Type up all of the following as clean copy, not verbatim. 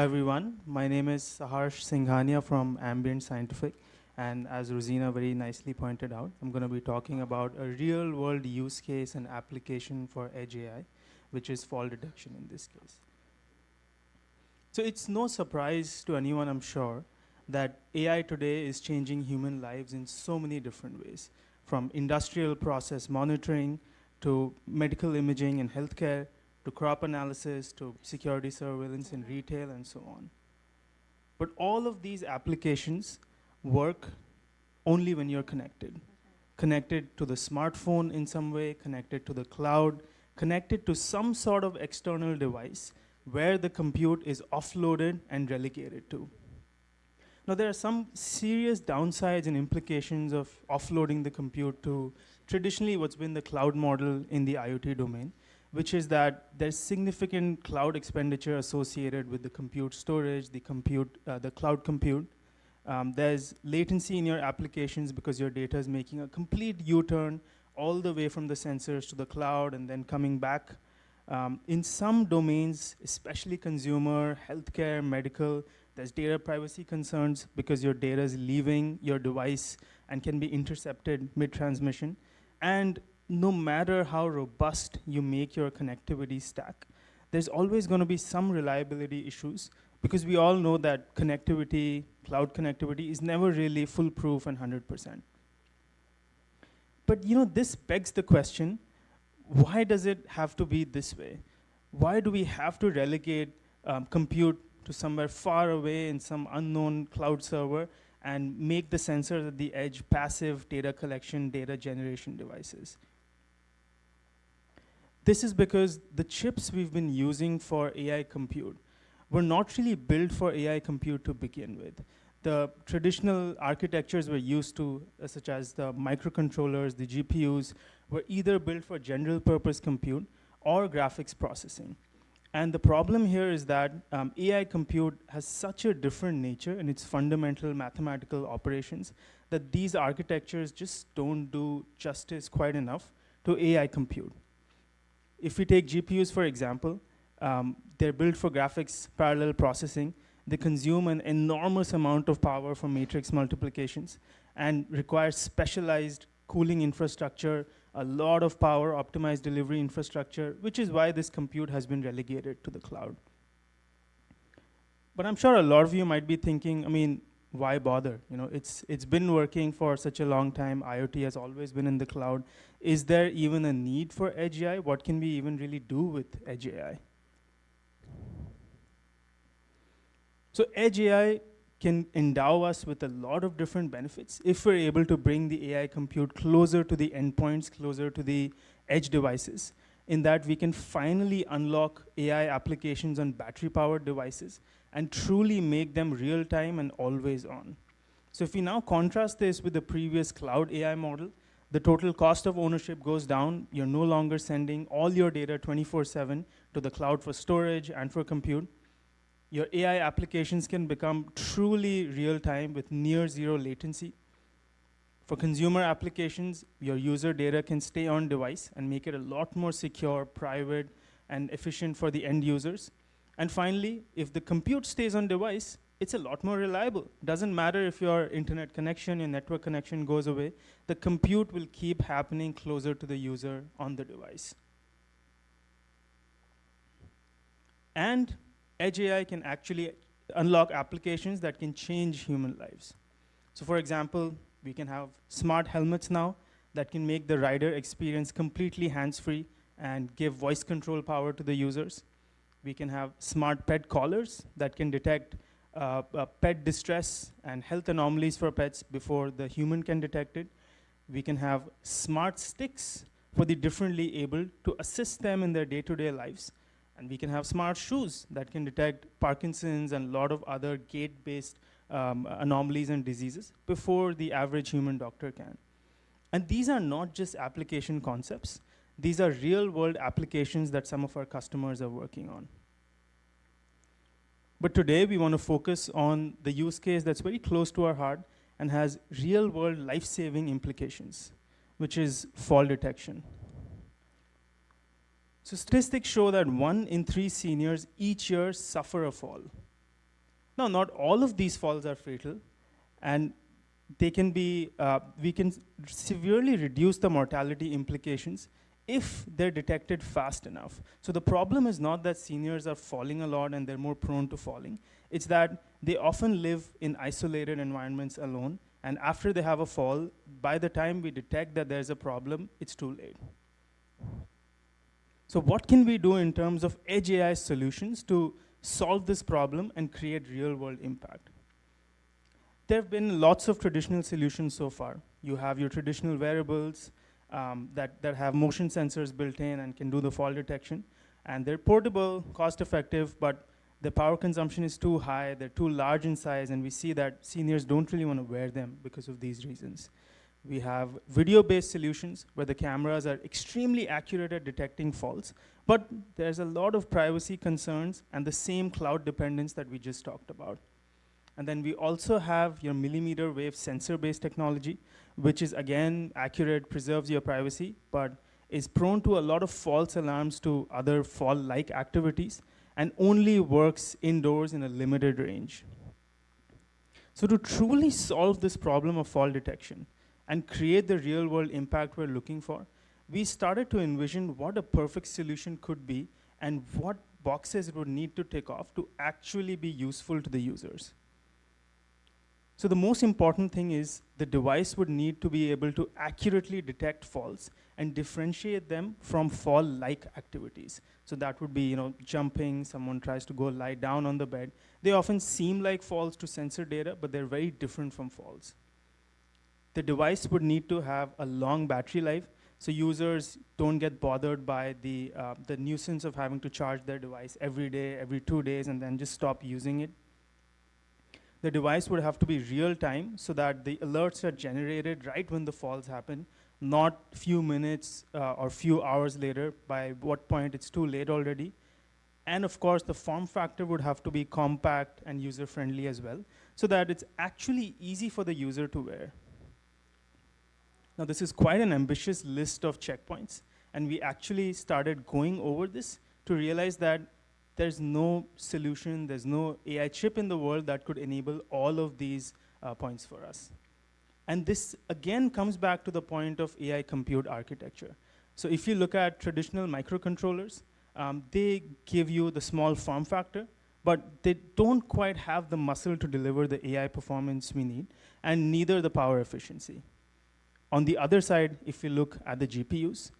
Hi everyone, my name is Saharsh Singhania from Ambient Scientific, and as Rosina very nicely pointed out, I'm going to be talking about a real world use case and application for Edge AI, which is fall detection in this case. So it's no surprise to anyone, I'm sure, that AI today is changing human lives in so many different ways, from industrial process monitoring to medical imaging in healthcare, to crop analysis, to security surveillance in retail, and so on. But all of these applications work only when you're connected. Connected to the smartphone in some way, connected to the cloud, connected to some sort of external device where the compute is offloaded and relegated to. Now, there are some serious downsides and implications of offloading the compute to traditionally what's been the cloud model in the IoT domain, which is that there's significant cloud expenditure associated with the compute storage, the cloud compute. There's latency in your applications because your data is making a complete U-turn all the way from the sensors to the cloud and then coming back. In some domains, especially consumer, healthcare, medical, there's data privacy concerns because your data is leaving your device and can be intercepted mid-transmission. And no matter how robust you make your connectivity stack, there's always going to be some reliability issues because we all know that connectivity, cloud connectivity, is never really foolproof and 100%. But this begs the question, why does it have to be this way? Why do we have to relegate compute to somewhere far away in some unknown cloud server and make the sensors at the edge passive data collection, data generation devices? This is because the chips we've been using for AI compute were not really built for AI compute to begin with. The traditional architectures we're used to, such as the microcontrollers, the GPUs, were either built for general purpose compute or graphics processing. And the problem here is that AI compute has such a different nature in its fundamental mathematical operations that these architectures just don't do justice quite enough to AI compute. If we take GPUs, for example, they're built for graphics parallel processing. They consume an enormous amount of power for matrix multiplications and require specialized cooling infrastructure, a lot of power optimized delivery infrastructure, which is why this compute has been relegated to the cloud. But I'm sure a lot of you might be thinking, why bother? It's been working for such a long time. IoT has always been in the cloud. Is there even a need for Edge AI? What can we even really do with Edge AI? So Edge AI can endow us with a lot of different benefits if we're able to bring the AI compute closer to the endpoints, closer to the edge devices, in that we can finally unlock AI applications on battery-powered devices and truly make them real-time and always on. So if we now contrast this with the previous cloud AI model, the total cost of ownership goes down. You're no longer sending all your data 24/7 to the cloud for storage and for compute. Your AI applications can become truly real-time with near zero latency. For consumer applications, your user data can stay on device and make it a lot more secure, private, and efficient for the end users. And finally, if the compute stays on device, it's a lot more reliable. Doesn't matter if your internet connection, your network connection goes away, the compute will keep happening closer to the user on the device. And Edge AI can actually unlock applications that can change human lives. So for example, we can have smart helmets now that can make the rider experience completely hands-free and give voice control power to the users. We can have smart pet collars that can detect pet distress and health anomalies for pets before the human can detect it. We can have smart sticks for the differently able to assist them in their day-to-day lives. And we can have smart shoes that can detect Parkinson's and a lot of other gait-based anomalies and diseases before the average human doctor can. And these are not just application concepts. These are real-world applications that some of our customers are working on. But today, we want to focus on the use case that's very close to our heart and has real-world life-saving implications, which is fall detection. So statistics show that 1 in 3 seniors each year suffer a fall. Now, not all of these falls are fatal, and they can be, we can severely reduce the mortality implications if they're detected fast enough. So the problem is not that seniors are falling a lot and they're more prone to falling. It's that they often live in isolated environments alone, and after they have a fall, by the time we detect that there's a problem, it's too late. So what can we do in terms of Edge AI solutions to solve this problem and create real-world impact? There have been lots of traditional solutions so far. You have your traditional wearables that have motion sensors built in and can do the fall detection. And they're portable, cost-effective, but the power consumption is too high, they're too large in size, and we see that seniors don't really want to wear them because of these reasons. We have video-based solutions where the cameras are extremely accurate at detecting faults, but there's a lot of privacy concerns and the same cloud dependence that we just talked about. And then we also have your millimeter wave sensor-based technology, which is again accurate, preserves your privacy, but is prone to a lot of false alarms to other fall-like activities, and only works indoors in a limited range. So to truly solve this problem of fall detection and create the real-world impact we're looking for, we started to envision what a perfect solution could be and what boxes it would need to tick off to actually be useful to the users. So the most important thing is the device would need to be able to accurately detect falls and differentiate them from fall-like activities. So that would be, jumping, someone tries to go lie down on the bed. They often seem like falls to sensor data, but they're very different from falls. The device would need to have a long battery life, so users don't get bothered by the nuisance of having to charge their device every day, every 2 days, and then just stop using it. The device would have to be real time so that the alerts are generated right when the falls happen, not few minutes or few hours later, by what point it's too late already. And of course, the form factor would have to be compact and user-friendly as well, so that it's actually easy for the user to wear. Now, this is quite an ambitious list of checkpoints, and we actually started going over this to realize that there's no solution, there's no AI chip in the world that could enable all of these points for us. And this, again, comes back to the point of AI compute architecture. So if you look at traditional microcontrollers, they give you the small form factor, but they don't quite have the muscle to deliver the AI performance we need, and neither the power efficiency. On the other side, if you look at the GPUs,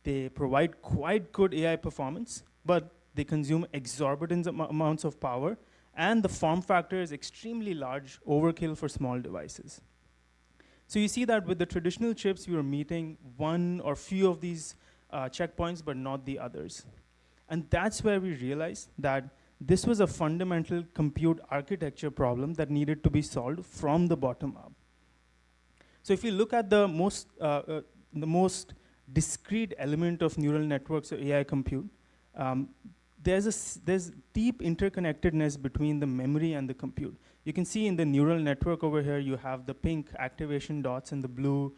they provide quite good AI performance, but they consume exorbitant amounts of power, and the form factor is extremely large, overkill for small devices. So you see that with the traditional chips, we were meeting one or few of these checkpoints, but not the others. And that's where we realized that this was a fundamental compute architecture problem that needed to be solved from the bottom up. So if you look at the most discrete element of neural networks or AI compute, there's deep interconnectedness between the memory and the compute. You can see in the neural network over here, you have the pink activation dots and the blue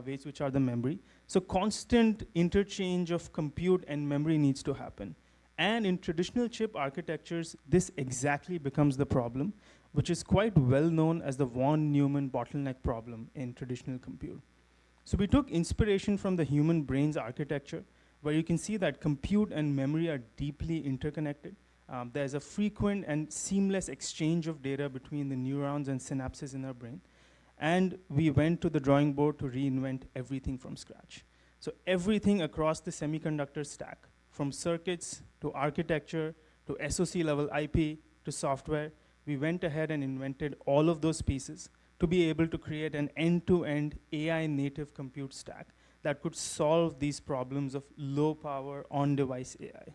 weights, which are the memory. So constant interchange of compute and memory needs to happen. And in traditional chip architectures, this exactly becomes the problem, which is quite well known as the von Neumann bottleneck problem in traditional compute. So we took inspiration from the human brain's architecture, where you can see that compute and memory are deeply interconnected. There's a frequent and seamless exchange of data between the neurons and synapses in our brain. And we went to the drawing board to reinvent everything from scratch. So everything across the semiconductor stack, from circuits to architecture to SoC level IP to software, we went ahead and invented all of those pieces to be able to create an end-to-end AI native compute stack that could solve these problems of low power on-device AI.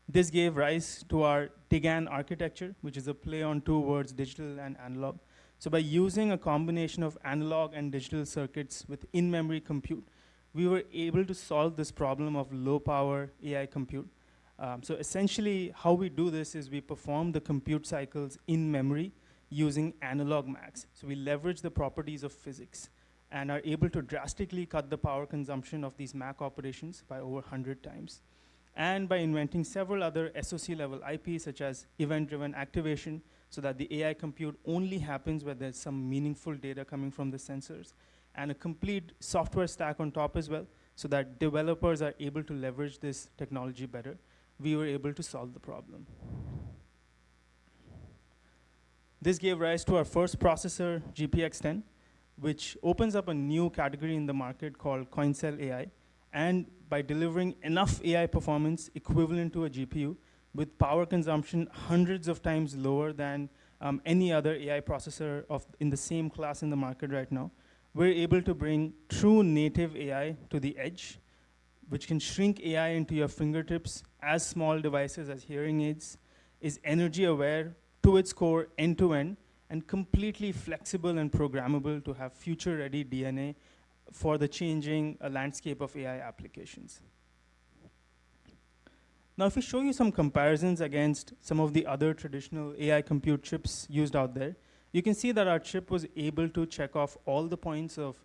This gave rise to our DIGAN architecture, which is a play on two words, digital and analog. So by using a combination of analog and digital circuits with in-memory compute, we were able to solve this problem of low power AI compute. So essentially, how we do this is we perform the compute cycles in memory using analog max. So we leverage the properties of physics and are able to drastically cut the power consumption of these MAC operations by over 100 times. and by inventing several other SOC level IPs such as event-driven activation, so that the AI compute only happens where there's some meaningful data coming from the sensors, and a complete software stack on top as well, so that developers are able to leverage this technology better. We were able to solve the problem. This gave rise to our first processor, GPX10, which opens up a new category in the market called coin cell AI. And by delivering enough AI performance equivalent to a GPU with power consumption hundreds of times lower than any other AI processor in the same class in the market right now, we're able to bring true native AI to the edge, which can shrink AI into your fingertips as small devices as hearing aids, is energy aware to its core end-to-end, and completely flexible and programmable to have future-ready DNA for the changing landscape of AI applications. Now, if we show you some comparisons against some of the other traditional AI compute chips used out there, you can see that our chip was able to check off all the points of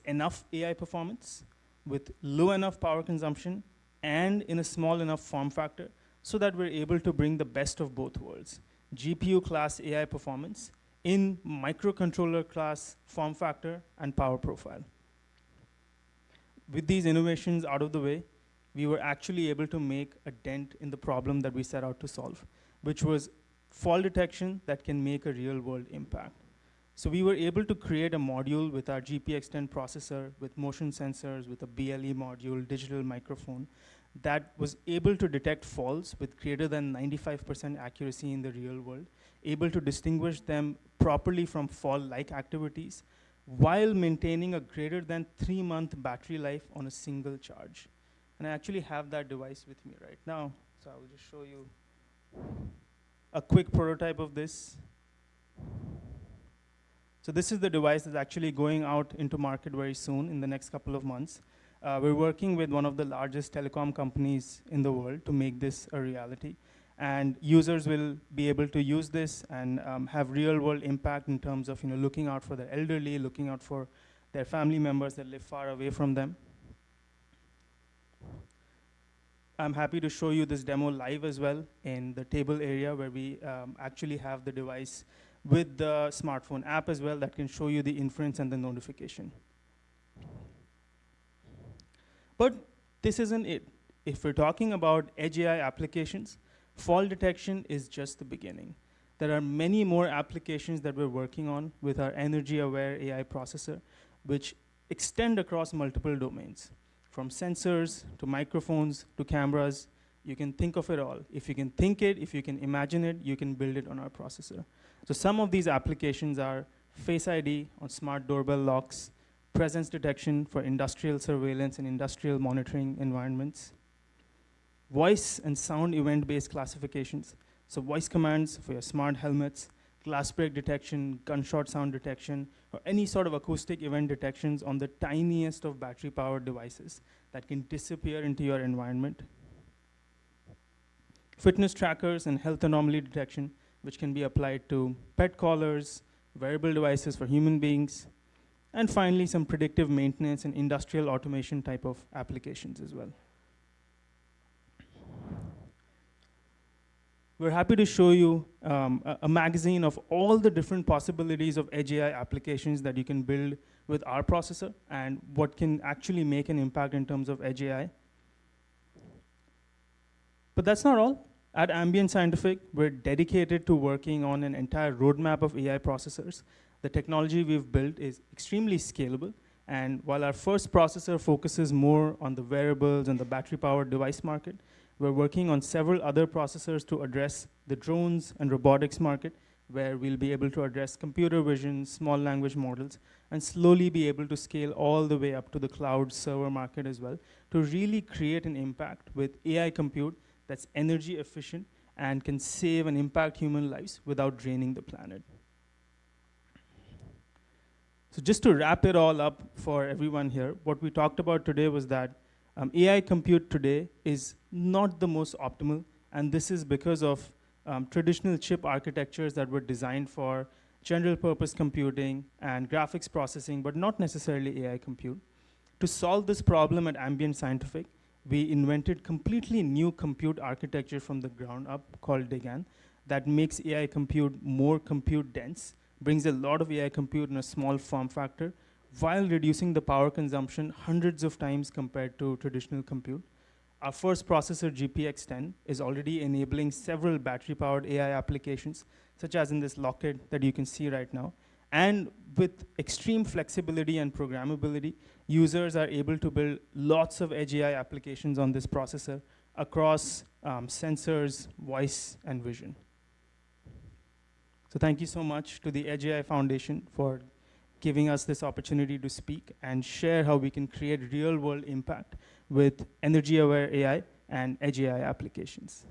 enough AI performance with low enough power consumption and in a small enough form factor so that we're able to bring the best of both worlds. GPU class AI performance in microcontroller class form factor and power profile. With these innovations out of the way, we were actually able to make a dent in the problem that we set out to solve, which was fall detection that can make a real world impact. So we were able to create a module with our GPX10 processor, with motion sensors, with a BLE module, digital microphone, that was able to detect falls with greater than 95% accuracy in the real world, able to distinguish them properly from fall-like activities, while maintaining a greater than 3-month battery life on a single charge. And I actually have that device with me right now, so I will just show you a quick prototype of this. So this is the device that's actually going out into market very soon in the next couple of months. We're working with one of the largest telecom companies in the world to make this a reality. And users will be able to use this and have real world impact in terms of looking out for their elderly, looking out for their family members that live far away from them. I'm happy to show you this demo live as well in the table area where we actually have the device with the smartphone app as well that can show you the inference and the notification. But this isn't it. If we're talking about Edge AI applications, fall detection is just the beginning. There are many more applications that we're working on with our energy-aware AI processor, which extend across multiple domains. From sensors, to microphones, to cameras, you can think of it all. If you can think it, if you can imagine it, you can build it on our processor. So some of these applications are Face ID on smart doorbell locks, presence detection for industrial surveillance and industrial monitoring environments, voice and sound event-based classifications. So voice commands for your smart helmets, glass break detection, gunshot sound detection, or any sort of acoustic event detections on the tiniest of battery-powered devices that can disappear into your environment. Fitness trackers and health anomaly detection, which can be applied to pet collars, wearable devices for human beings, and finally, some predictive maintenance and industrial automation type of applications as well. We're happy to show you a magazine of all the different possibilities of Edge AI applications that you can build with our processor and what can actually make an impact in terms of Edge AI. But that's not all. At Ambient Scientific, we're dedicated to working on an entire roadmap of AI processors. The technology we've built is extremely scalable, and while our first processor focuses more on the wearables and the battery-powered device market, we're working on several other processors to address the drones and robotics market, where we'll be able to address computer vision, small language models, and slowly be able to scale all the way up to the cloud server market as well, to really create an impact with AI compute that's energy efficient and can save and impact human lives without draining the planet. So just to wrap it all up for everyone here, what we talked about today was that AI compute today is not the most optimal, and this is because of traditional chip architectures that were designed for general purpose computing and graphics processing, but not necessarily AI compute. To solve this problem at Ambient Scientific, we invented completely new compute architecture from the ground up called DGAN that makes AI compute more compute dense, brings a lot of AI compute in a small form factor, while reducing the power consumption hundreds of times compared to traditional compute. Our first processor, GPX10, is already enabling several battery-powered AI applications, such as in this locket that you can see right now. And with extreme flexibility and programmability, users are able to build lots of Edge AI applications on this processor across sensors, voice, and vision. So thank you so much to the Edge AI Foundation for giving us this opportunity to speak and share how we can create real-world impact with energy-aware AI and Edge AI applications.